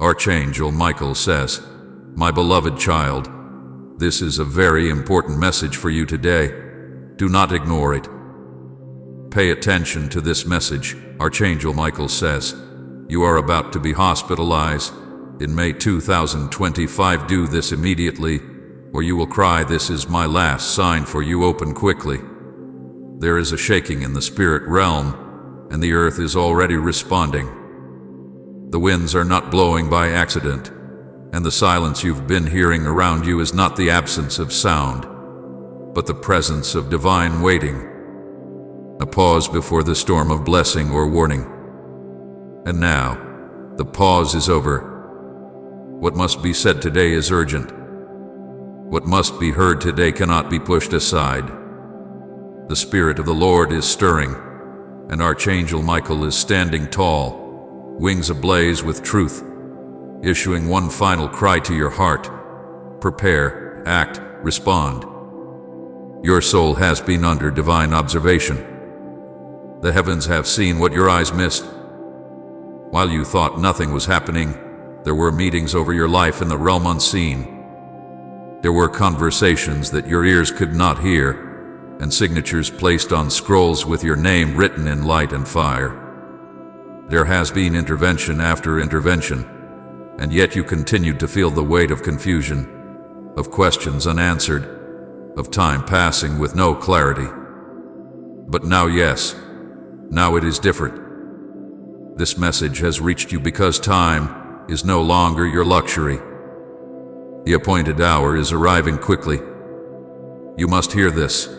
Archangel Michael says, "My beloved child, this is a very important message for you today. Do not ignore it. Pay attention to this message." Archangel Michael says, "You are about to be hospitalized in May 2025. Do this immediately, or you will cry. This is my last sign for you. Open quickly." There is a shaking in the spirit realm, and the earth is already responding. The winds are not blowing by accident, and the silence you've been hearing around you is not the absence of sound, but the presence of divine waiting. A pause before the storm of blessing or warning. And now, the pause is over. What must be said today is urgent. What must be heard today cannot be pushed aside. The Spirit of the Lord is stirring, and Archangel Michael is standing tall, wings ablaze with truth, issuing one final cry to your heart: prepare, act, respond. Your soul has been under divine observation. The heavens have seen what your eyes missed. While you thought nothing was happening, there were meetings over your life in the realm unseen. There were conversations that your ears could not hear, and signatures placed on scrolls with your name written in light and fire. There has been intervention after intervention, and yet you continued to feel the weight of confusion, of questions unanswered, of time passing with no clarity. But now, yes, now it is different. This message has reached you because time is no longer your luxury. The appointed hour is arriving quickly. You must hear this.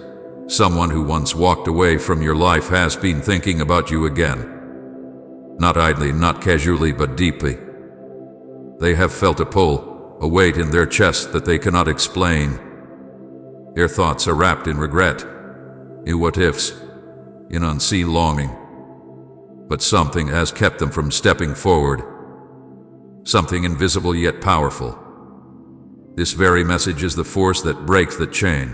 Someone who once walked away from your life has been thinking about you again. Not idly, not casually, but deeply. They have felt a pull, a weight in their chest that they cannot explain. Their thoughts are wrapped in regret, in what-ifs, in unseen longing. But something has kept them from stepping forward. Something invisible yet powerful. This very message is the force that breaks the chain.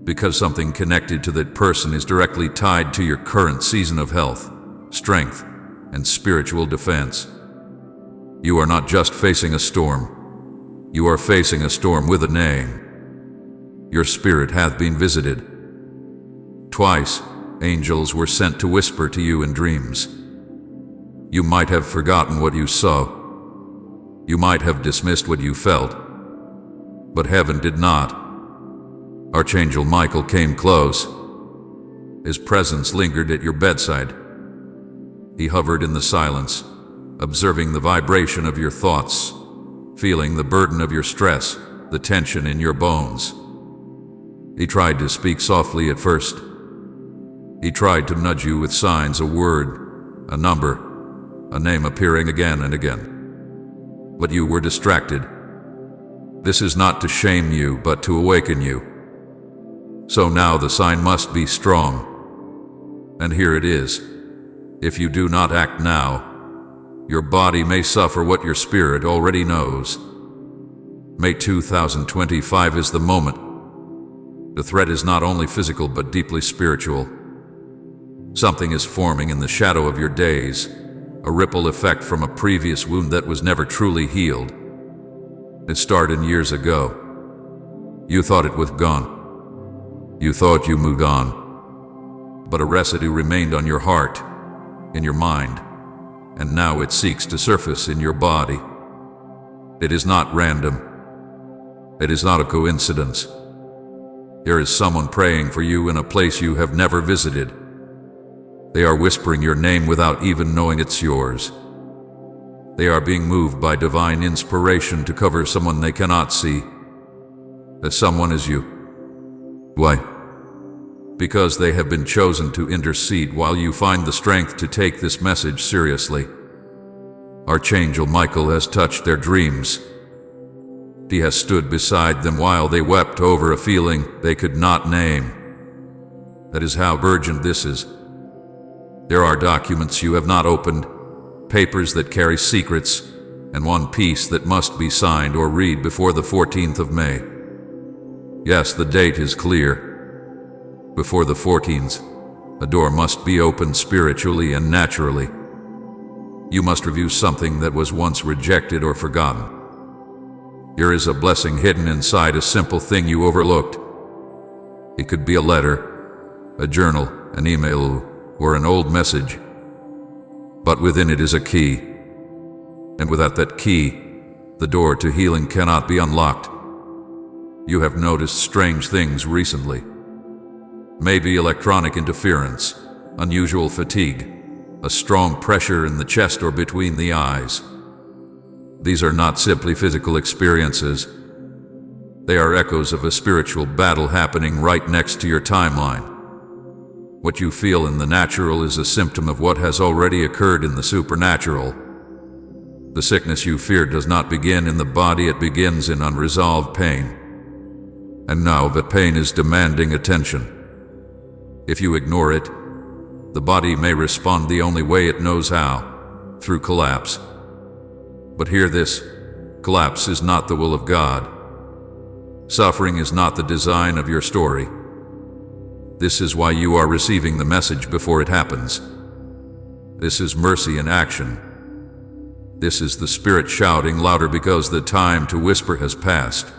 Because something connected to that person is directly tied to your current season of health, strength, and spiritual defense. You are not just facing a storm. You are facing a storm with a name. Your spirit hath been visited. Twice, angels were sent to whisper to you in dreams. You might have forgotten what you saw. You might have dismissed what you felt. But heaven did not. Archangel Michael came close. His presence lingered at your bedside. He hovered in the silence, observing the vibration of your thoughts, feeling the burden of your stress, the tension in your bones. He tried to speak softly at first. He tried to nudge you with signs, a word, a number, a name appearing again and again. But you were distracted. This is not to shame you, but to awaken you. So now the sign must be strong. And here it is. If you do not act now, your body may suffer what your spirit already knows. May 2025 is the moment. The threat is not only physical but deeply spiritual. Something is forming in the shadow of your days, a ripple effect from a previous wound that was never truly healed. It started years ago. You thought it was gone. You thought you moved on. But a residue remained on your heart, in your mind, and now it seeks to surface in your body. It is not random. It is not a coincidence. There is someone praying for you in a place you have never visited. They are whispering your name without even knowing it's yours. They are being moved by divine inspiration to cover someone they cannot see. That someone is you. Why? Because they have been chosen to intercede while you find the strength to take this message seriously. Archangel Michael has touched their dreams. He has stood beside them while they wept over a feeling they could not name. That is how urgent this is. There are documents you have not opened, papers that carry secrets, and one piece that must be signed or read before the 14th of May. Yes, the date is clear. Before the 14th, a door must be opened spiritually and naturally. You must review something that was once rejected or forgotten. Here is a blessing hidden inside a simple thing you overlooked. It could be a letter, a journal, an email, or an old message. But within it is a key. And without that key, the door to healing cannot be unlocked. You have noticed strange things recently. Maybe electronic interference, unusual fatigue, a strong pressure in the chest or between the eyes. These are not simply physical experiences. They are echoes of a spiritual battle happening right next to your timeline. What you feel in the natural is a symptom of what has already occurred in the supernatural. The sickness you fear does not begin in the body, it begins in unresolved pain. And now that pain is demanding attention. If you ignore it, the body may respond the only way it knows how, through collapse. But hear this, collapse is not the will of God. Suffering is not the design of your story. This is why you are receiving the message before it happens. This is mercy in action. This is the Spirit shouting louder because the time to whisper has passed.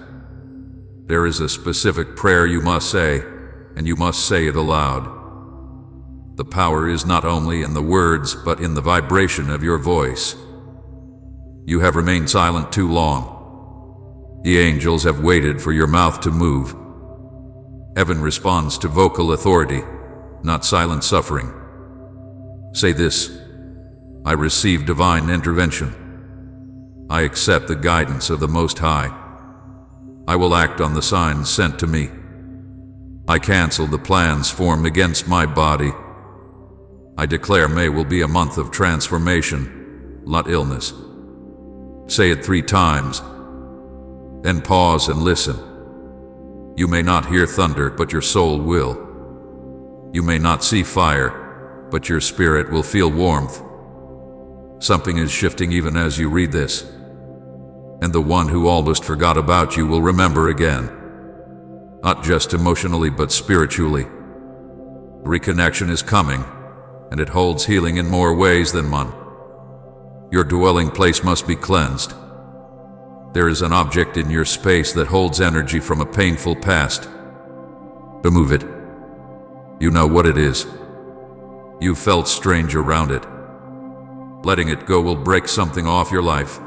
There is a specific prayer you must say, and you must say it aloud. The power is not only in the words, but in the vibration of your voice. You have remained silent too long. The angels have waited for your mouth to move. Heaven responds to vocal authority, not silent suffering. Say this: I receive divine intervention. I accept the guidance of the Most High. I will act on the signs sent to me. I cancel the plans formed against my body. I declare May will be a month of transformation, not illness. Say it 3 times. Then pause and listen. You may not hear thunder, but your soul will. You may not see fire, but your spirit will feel warmth. Something is shifting even as you read this. And the one who almost forgot about you will remember again. Not just emotionally, but spiritually. Reconnection is coming, and it holds healing in more ways than one. Your dwelling place must be cleansed. There is an object in your space that holds energy from a painful past. Remove it. You know what it is. You felt strange around it. Letting it go will break something off your life.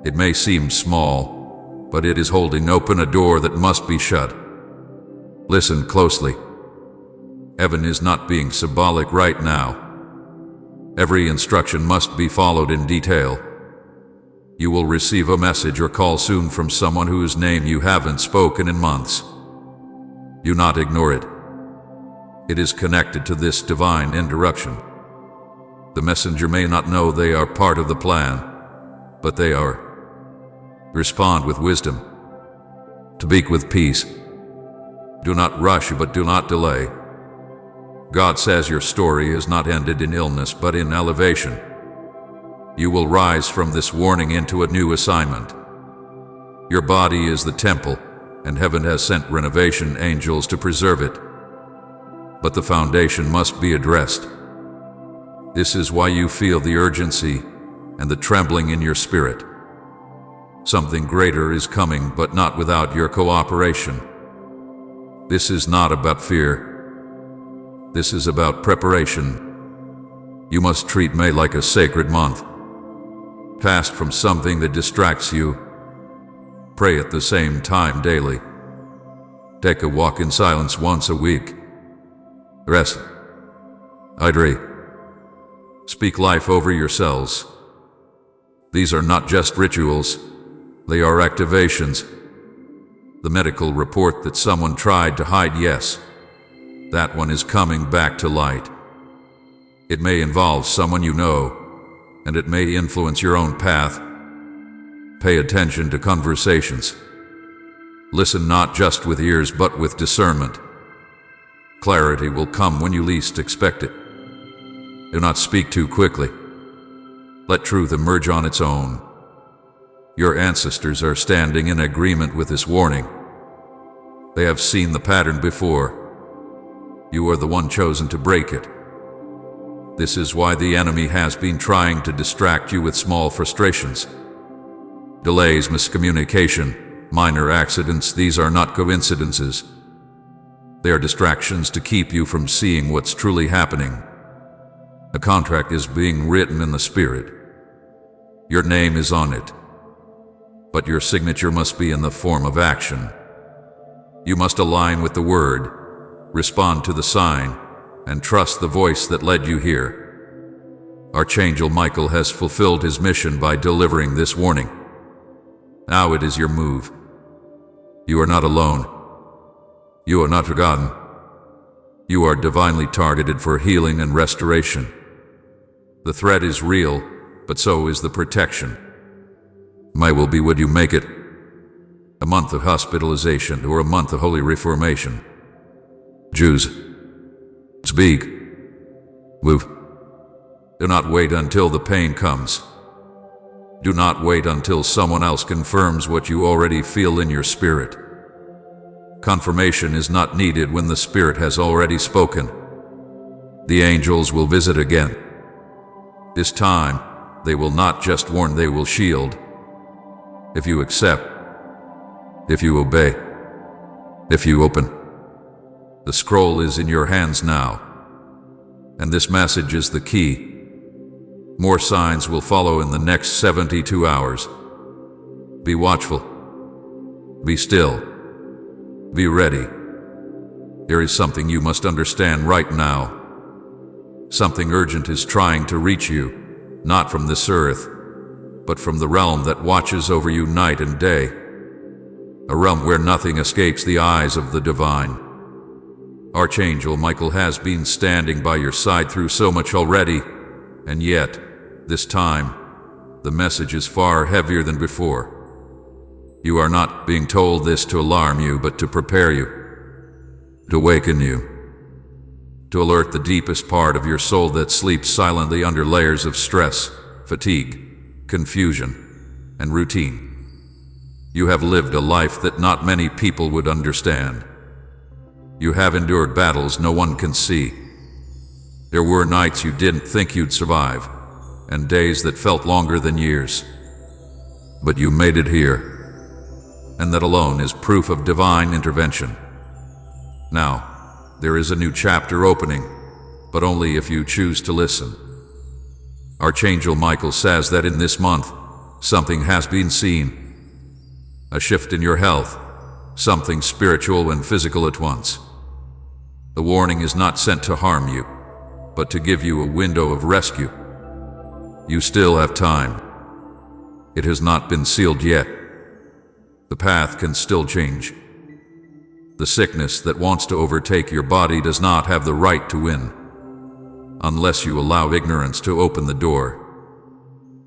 It may seem small, but it is holding open a door that must be shut. Listen closely. Heaven is not being symbolic right now. Every instruction must be followed in detail. You will receive a message or call soon from someone whose name you haven't spoken in months. Do not ignore it. It is connected to this divine interruption. The messenger may not know they are part of the plan, but they are. Respond with wisdom. Speak with peace. Do not rush, but do not delay. God says your story is not ended in illness, but in elevation. You will rise from this warning into a new assignment. Your body is the temple, and heaven has sent renovation angels to preserve it. But the foundation must be addressed. This is why you feel the urgency and the trembling in your spirit. Something greater is coming, but not without your cooperation. This is not about fear. This is about preparation. You must treat May like a sacred month. Fast from something that distracts you. Pray at the same time daily. Take a walk in silence once a week. Rest. Hydrate. Speak life over yourselves. These are not just rituals. They are activations. The medical report that someone tried to hide, yes. That one is coming back to light. It may involve someone you know, and it may influence your own path. Pay attention to conversations. Listen not just with ears, but with discernment. Clarity will come when you least expect it. Do not speak too quickly. Let truth emerge on its own. Your ancestors are standing in agreement with this warning. They have seen the pattern before. You are the one chosen to break it. This is why the enemy has been trying to distract you with small frustrations. Delays, miscommunication, minor accidents, these are not coincidences. They are distractions to keep you from seeing what's truly happening. A contract is being written in the Spirit. Your name is on it. But your signature must be in the form of action. You must align with the Word, respond to the sign, and trust the voice that led you here. Archangel Michael has fulfilled his mission by delivering this warning. Now it is your move. You are not alone. You are not forgotten. You are divinely targeted for healing and restoration. The threat is real, but so is the protection. May will be what you make it. A month of hospitalization or a month of holy reformation. Jews, speak. Move. Do not wait until the pain comes. Do not wait until someone else confirms what you already feel in your spirit. Confirmation is not needed when the Spirit has already spoken. The angels will visit again. This time, they will not just warn, they will shield. If you accept, if you obey, if you open. The scroll is in your hands now, and this message is the key. More signs will follow in the next 72 hours. Be watchful. Be still. Be ready. There is something you must understand right now. Something urgent is trying to reach you, not from this earth, but from the realm that watches over you night and day. A realm where nothing escapes the eyes of the divine. Archangel Michael has been standing by your side through so much already, and yet, this time, the message is far heavier than before. You are not being told this to alarm you, but to prepare you, to awaken you, to alert the deepest part of your soul that sleeps silently under layers of stress, fatigue, confusion, and routine. You have lived a life that not many people would understand. You have endured battles no one can see. There were nights you didn't think you'd survive, and days that felt longer than years. But you made it here. And that alone is proof of divine intervention. Now, there is a new chapter opening, but only if you choose to listen. Archangel Michael says that in this month, something has been seen. A shift in your health, something spiritual and physical at once. The warning is not sent to harm you, but to give you a window of rescue. You still have time. It has not been sealed yet. The path can still change. The sickness that wants to overtake your body does not have the right to win, unless you allow ignorance to open the door.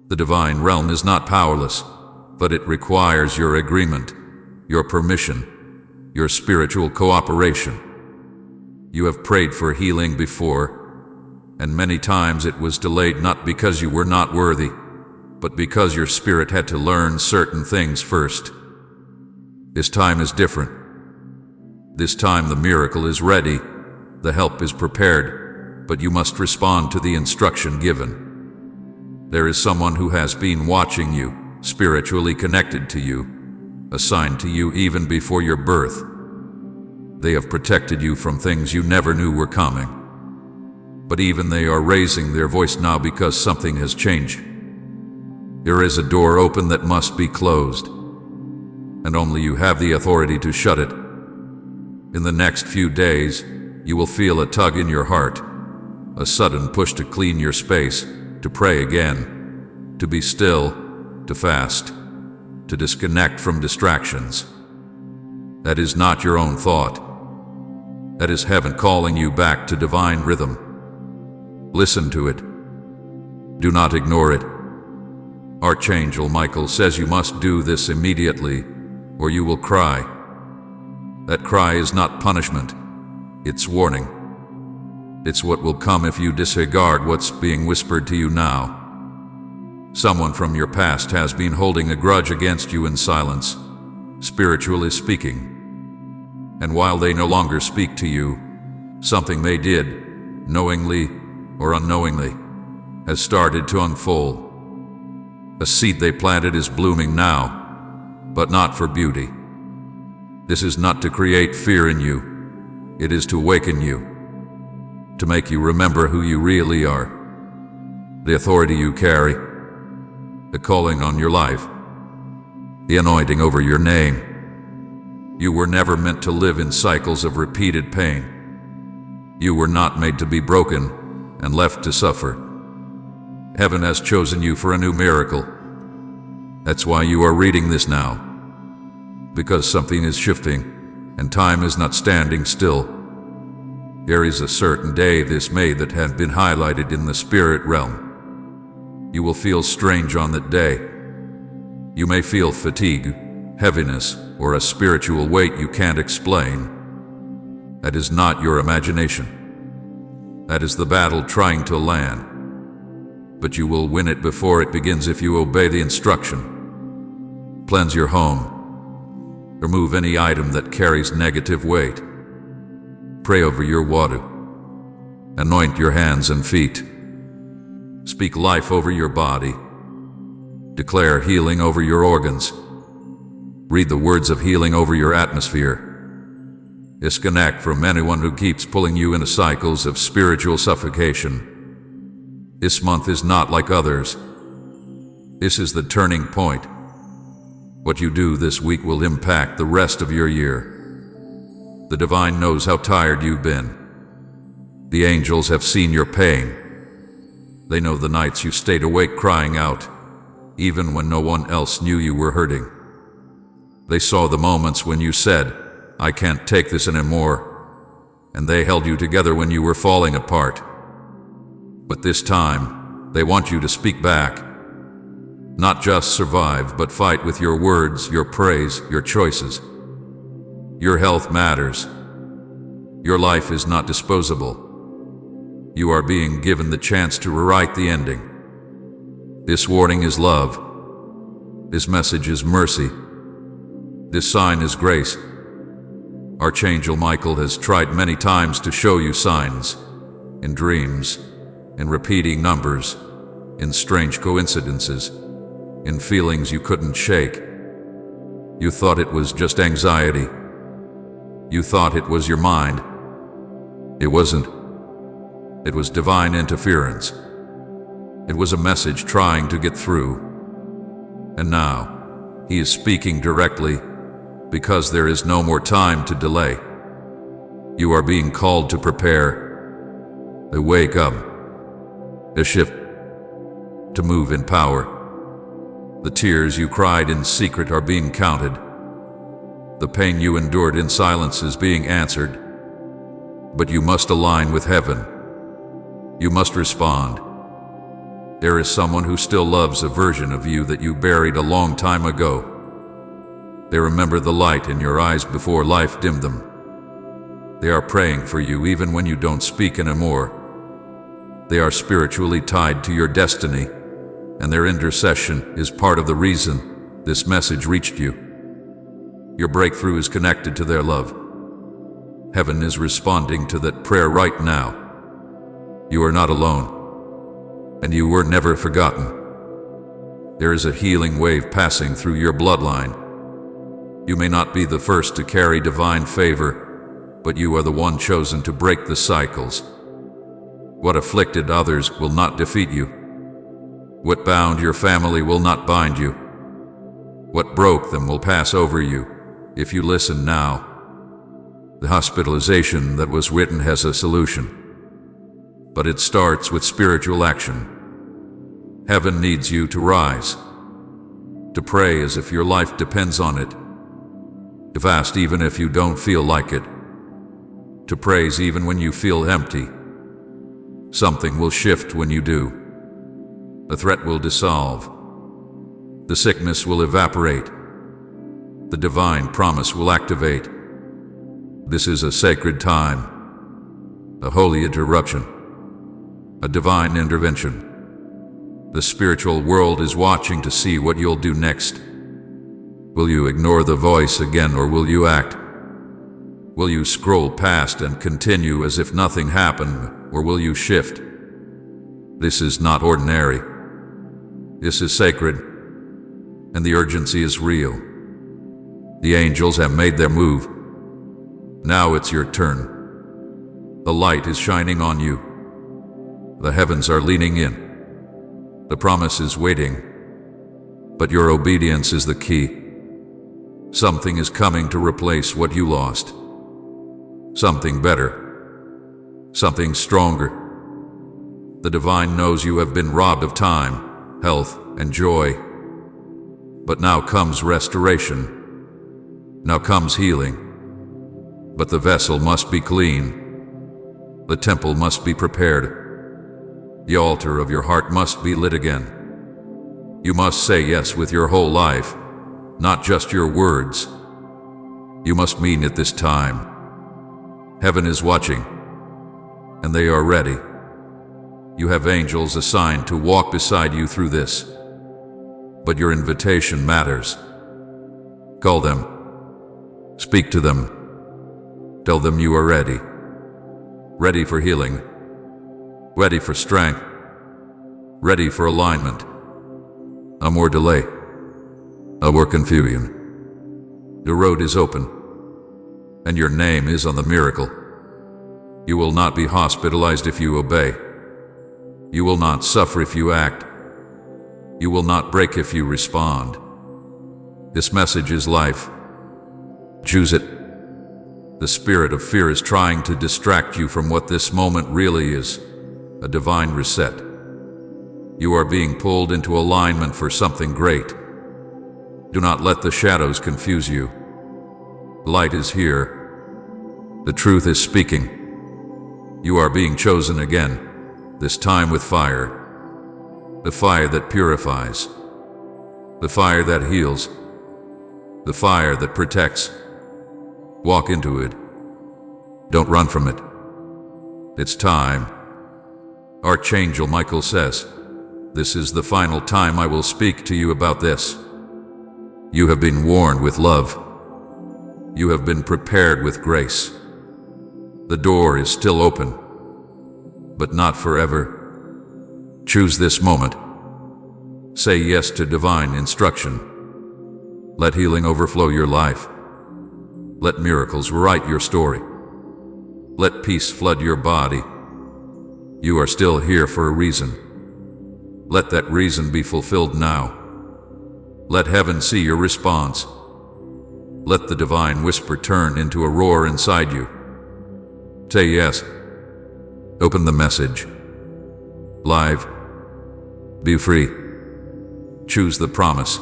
The divine realm is not powerless, but it requires your agreement, your permission, your spiritual cooperation. You have prayed for healing before, and many times it was delayed not because you were not worthy, but because your spirit had to learn certain things first. This time is different. This time the miracle is ready, the help is prepared, but you must respond to the instruction given. There is someone who has been watching you, spiritually connected to you, assigned to you even before your birth. They have protected you from things you never knew were coming. But even they are raising their voice now because something has changed. There is a door open that must be closed, and only you have the authority to shut it. In the next few days, you will feel a tug in your heart, a sudden push to clean your space, to pray again, to be still, to fast, to disconnect from distractions. That is not your own thought. That is heaven calling you back to divine rhythm. Listen to it. Do not ignore it. Archangel Michael says you must do this immediately, or you will cry. That cry is not punishment, it's warning. It's what will come if you disregard what's being whispered to you now. Someone from your past has been holding a grudge against you in silence, spiritually speaking. And while they no longer speak to you, something they did, knowingly, or unknowingly, has started to unfold. A seed they planted is blooming now, but not for beauty. This is not to create fear in you. It is to awaken you, to make you remember who you really are, the authority you carry, the calling on your life, the anointing over your name. You were never meant to live in cycles of repeated pain. You were not made to be broken and left to suffer. Heaven has chosen you for a new miracle. That's why you are reading this now, because something is shifting and time is not standing still. There is a certain day this May that had been highlighted in the spirit realm. You will feel strange on that day. You may feel fatigue, heaviness, or a spiritual weight you can't explain. That is not your imagination. That is the battle trying to land. But you will win it before it begins if you obey the instruction. Cleanse your home. Remove any item that carries negative weight. Pray over your water. Anoint your hands and feet. Speak life over your body. Declare healing over your organs. Read the words of healing over your atmosphere. Disconnect from anyone who keeps pulling you into cycles of spiritual suffocation. This month is not like others. This is the turning point. What you do this week will impact the rest of your year. The divine knows how tired you've been. The angels have seen your pain. They know the nights you stayed awake crying out, even when no one else knew you were hurting. They saw the moments when you said, "I can't take this anymore," and they held you together when you were falling apart. But this time, they want you to speak back. Not just survive, but fight with your words, your praise, your choices. Your health matters. Your life is not disposable. You are being given the chance to rewrite the ending. This warning is love. This message is mercy. This sign is grace. Archangel Michael has tried many times to show you signs, in dreams, in repeating numbers, in strange coincidences, in feelings you couldn't shake. You thought it was just anxiety. You thought it was your mind. It wasn't. It was divine interference. It was a message trying to get through. And now, he is speaking directly, because there is no more time to delay. You are being called to prepare, to wake up, to shift, to move in power. The tears you cried in secret are being counted. The pain you endured in silence is being answered. But you must align with heaven. You must respond. There is someone who still loves a version of you that you buried a long time ago. They remember the light in your eyes before life dimmed them. They are praying for you even when you don't speak anymore. They are spiritually tied to your destiny, and their intercession is part of the reason this message reached you. Your breakthrough is connected to their love. Heaven is responding to that prayer right now. You are not alone, and you were never forgotten. There is a healing wave passing through your bloodline. You may not be the first to carry divine favor, but you are the one chosen to break the cycles. What afflicted others will not defeat you. What bound your family will not bind you. What broke them will pass over you, if you listen now. The hospitalization that was written has a solution, but it starts with spiritual action. Heaven needs you to rise, to pray as if your life depends on it, to fast even if you don't feel like it, to praise even when you feel empty. Something will shift when you do. The threat will dissolve. The sickness will evaporate. The divine promise will activate. This is a sacred time, a holy interruption, a divine intervention. The spiritual world is watching to see what you'll do next. Will you ignore the voice again, or will you act? Will you scroll past and continue as if nothing happened, or will you shift? This is not ordinary. This is sacred, and the urgency is real. The angels have made their move. Now it's your turn. The light is shining on you. The heavens are leaning in. The promise is waiting. But your obedience is the key. Something is coming to replace what you lost. Something better. Something stronger. The divine knows you have been robbed of time, health, and joy. But now comes restoration. Now comes healing. But the vessel must be clean. The temple must be prepared. The altar of your heart must be lit again. You must say yes with your whole life, not just your words. You must mean it this time. Heaven is watching, and they are ready. You have angels assigned to walk beside you through this. But your invitation matters. Call them. Speak to them. Tell them you are ready. Ready for healing. Ready for strength. Ready for alignment. No more delay. No more confusion. The road is open, and your name is on the miracle. You will not be hospitalized if you obey. You will not suffer if you act. You will not break if you respond. This message is life. Choose it. The spirit of fear is trying to distract you from what this moment really is, a divine reset. You are being pulled into alignment for something great. Do not let the shadows confuse you. Light is here. The truth is speaking. You are being chosen again, this time with fire. The fire that purifies. The fire that heals. The fire that protects. Walk into it. Don't run from it. It's time. Archangel Michael says, "This is the final time I will speak to you about this. You have been warned with love. You have been prepared with grace. The door is still open, but not forever. Choose this moment. Say yes to divine instruction. Let healing overflow your life. Let miracles write your story. Let peace flood your body. You are still here for a reason. Let that reason be fulfilled now. Let heaven see your response. Let the divine whisper turn into a roar inside you. Say yes. Open the message. Live. Be free. Choose the promise.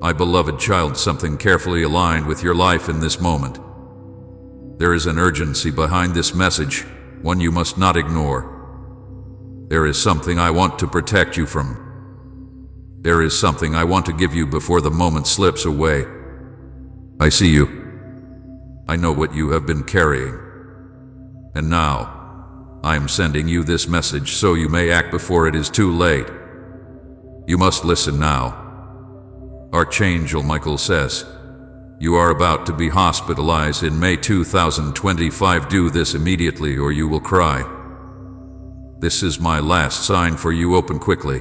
My beloved child, something carefully aligned with your life in this moment. There is an urgency behind this message, one you must not ignore. There is something I want to protect you from. There is something I want to give you before the moment slips away. I see you. I know what you have been carrying. And now, I am sending you this message so you may act before it is too late. You must listen now. Archangel Michael says, you are about to be hospitalized in May 2025. Do this immediately or you will cry. This is my last sign for you. Open quickly.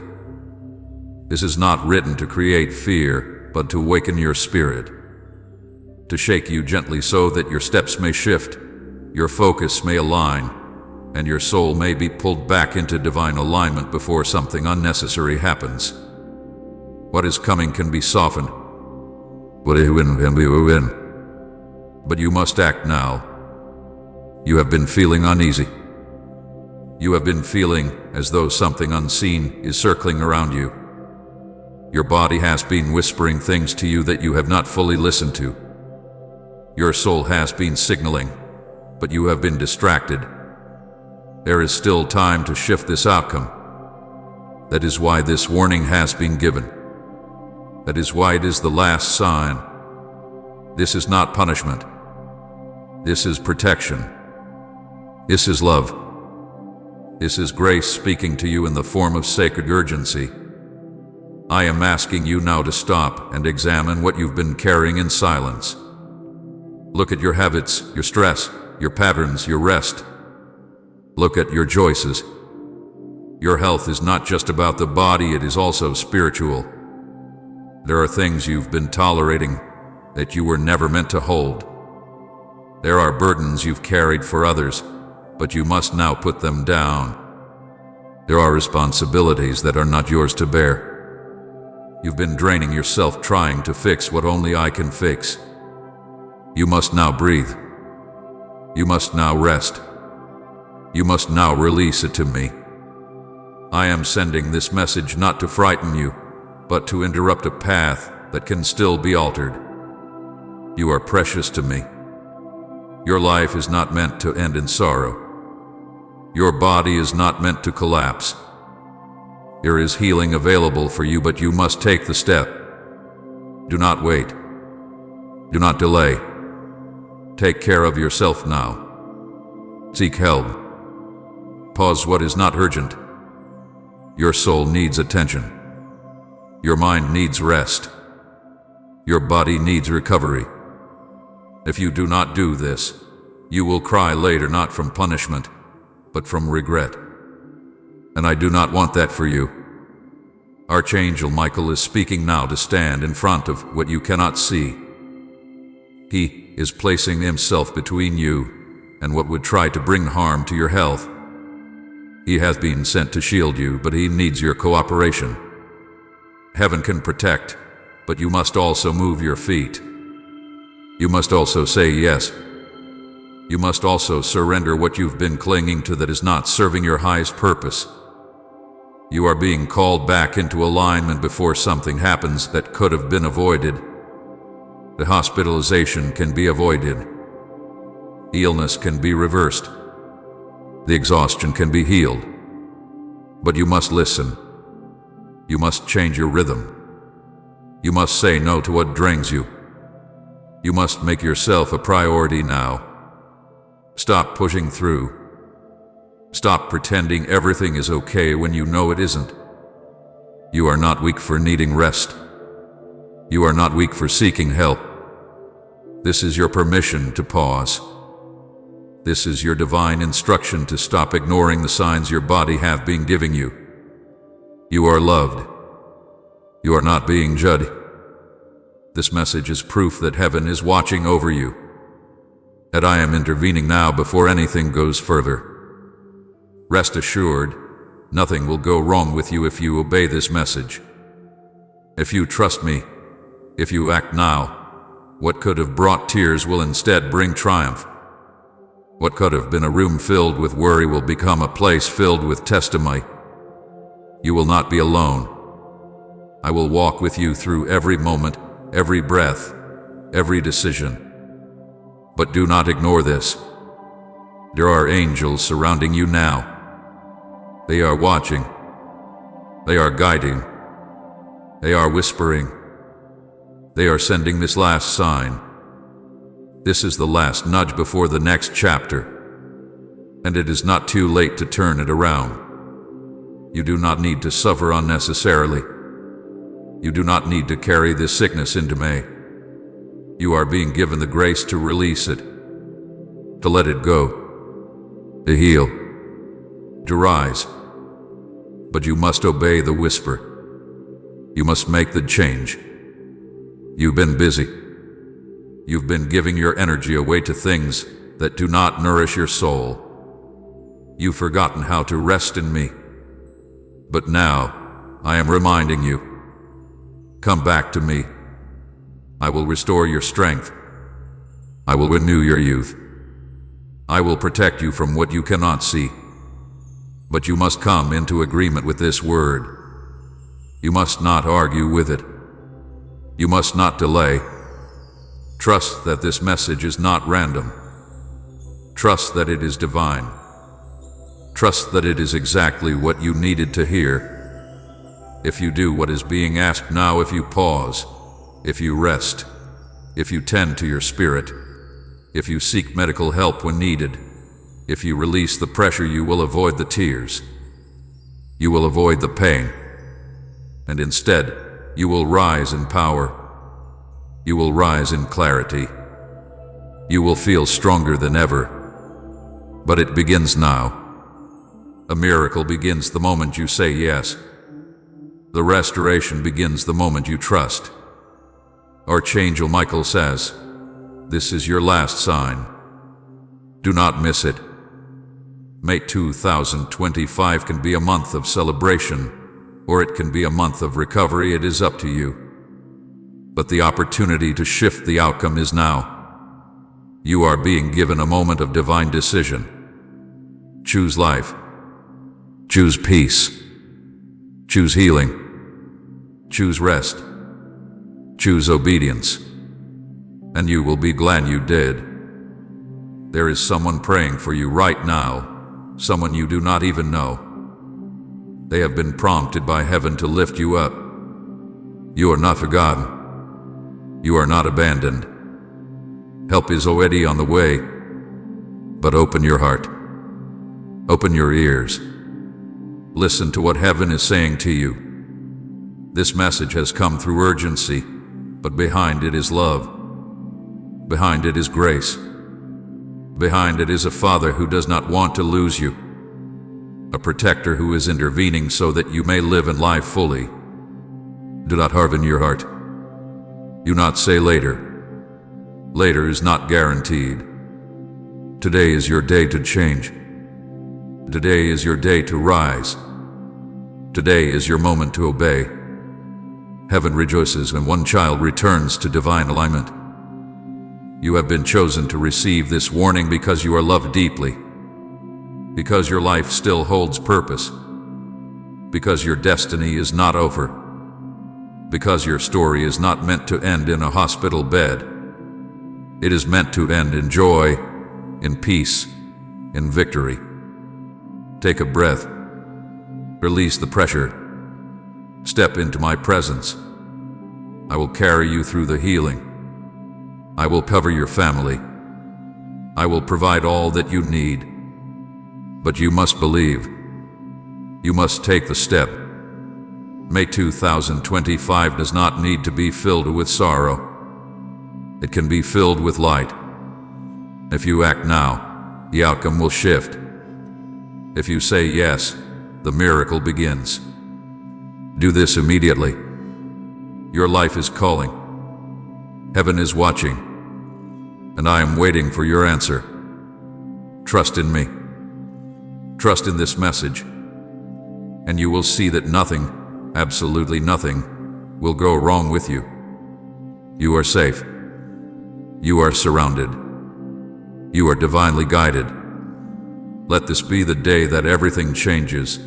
This is not written to create fear, but to awaken your spirit. To shake you gently so that your steps may shift, your focus may align, and your soul may be pulled back into divine alignment before something unnecessary happens. What is coming can be softened. But you must act now. You have been feeling uneasy. You have been feeling as though something unseen is circling around you. Your body has been whispering things to you that you have not fully listened to. Your soul has been signaling, but you have been distracted. There is still time to shift this outcome. That is why this warning has been given. That is why it is the last sign. This is not punishment. This is protection. This is love. This is grace speaking to you in the form of sacred urgency. I am asking you now to stop and examine what you've been carrying in silence. Look at your habits, your stress, your patterns, your rest. Look at your choices. Your health is not just about the body, it is also spiritual. There are things you've been tolerating that you were never meant to hold. There are burdens you've carried for others, but you must now put them down. There are responsibilities that are not yours to bear. You've been draining yourself trying to fix what only I can fix. You must now breathe. You must now rest. You must now release it to me. I am sending this message not to frighten you, but to interrupt a path that can still be altered. You are precious to me. Your life is not meant to end in sorrow. Your body is not meant to collapse. There is healing available for you, but you must take the step. Do not wait. Do not delay. Take care of yourself now. Seek help. Pause what is not urgent. Your soul needs attention. Your mind needs rest. Your body needs recovery. If you do not do this, you will cry later, not from punishment, but from regret. And I do not want that for you. Archangel Michael is speaking now to stand in front of what you cannot see. He is placing himself between you and what would try to bring harm to your health. He has been sent to shield you, but he needs your cooperation. Heaven can protect, but you must also move your feet. You must also say yes. You must also surrender what you've been clinging to that is not serving your highest purpose. You are being called back into alignment before something happens that could have been avoided. The hospitalization can be avoided. Illness can be reversed. The exhaustion can be healed. But you must listen. You must change your rhythm. You must say no to what drains you. You must make yourself a priority now. Stop pushing through. Stop pretending everything is okay when you know it isn't. You are not weak for needing rest. You are not weak for seeking help. This is your permission to pause. This is your divine instruction to stop ignoring the signs your body have been giving you. You are loved. You are not being judged. This message is proof that heaven is watching over you. That I am intervening now before anything goes further. Rest assured, nothing will go wrong with you if you obey this message. If you trust me, if you act now, what could have brought tears will instead bring triumph. What could have been a room filled with worry will become a place filled with testimony. You will not be alone. I will walk with you through every moment, every breath, every decision. But do not ignore this. There are angels surrounding you now. They are watching. They are guiding. They are whispering. They are sending this last sign. This is the last nudge before the next chapter. And it is not too late to turn it around. You do not need to suffer unnecessarily. You do not need to carry this sickness into May. You are being given the grace to release it, to let it go, to heal, to rise. But you must obey the whisper. You must make the change. You've been busy. You've been giving your energy away to things that do not nourish your soul. You've forgotten how to rest in me. But now, I am reminding you. Come back to me. I will restore your strength. I will renew your youth. I will protect you from what you cannot see. But you must come into agreement with this word. You must not argue with it. You must not delay. Trust that this message is not random. Trust that it is divine. Trust that it is exactly what you needed to hear. If you do what is being asked now, if you pause, if you rest, if you tend to your spirit, if you seek medical help when needed, if you release the pressure, you will avoid the tears. You will avoid the pain. And instead, you will rise in power. You will rise in clarity. You will feel stronger than ever. But it begins now. A miracle begins the moment you say yes. The restoration begins the moment you trust. Archangel Michael says, this is your last sign. Do not miss it. May 2025 can be a month of celebration, or it can be a month of recovery. It is up to you. But the opportunity to shift the outcome is now. You are being given a moment of divine decision. Choose life. Choose peace. Choose healing. Choose rest. Choose obedience. And you will be glad you did. There is someone praying for you right now, someone you do not even know. They have been prompted by heaven to lift you up. You are not forgotten. You are not abandoned. Help is already on the way. But open your heart. Open your ears. Listen to what heaven is saying to you. This message has come through urgency, but behind it is love. Behind it is grace. Behind it is a Father who does not want to lose you. A protector who is intervening so that you may live and live fully. Do not harden your heart. Do not say later. Later is not guaranteed. Today is your day to change. Today is your day to rise. Today is your moment to obey. Heaven rejoices when one child returns to divine alignment. You have been chosen to receive this warning because you are loved deeply. Because your life still holds purpose. Because your destiny is not over. Because your story is not meant to end in a hospital bed. It is meant to end in joy, in peace, in victory. Take a breath. Release the pressure. Step into my presence. I will carry you through the healing. I will cover your family. I will provide all that you need. But you must believe. You must take the step. May 2025 does not need to be filled with sorrow. It can be filled with light. If you act now, the outcome will shift. If you say yes, the miracle begins. Do this immediately. Your life is calling. Heaven is watching. And I am waiting for your answer. Trust in me. Trust in this message. And you will see that nothing, absolutely nothing, will go wrong with you. You are safe. You are surrounded. You are divinely guided. Let this be the day that everything changes.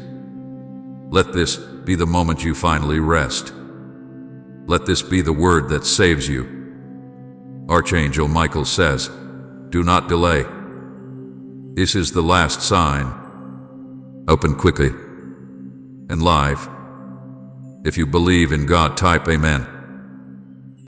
Let this be the moment you finally rest. Let this be the word that saves you. Archangel Michael says, do not delay. This is the last sign. Open quickly and live. If you believe in God, type Amen.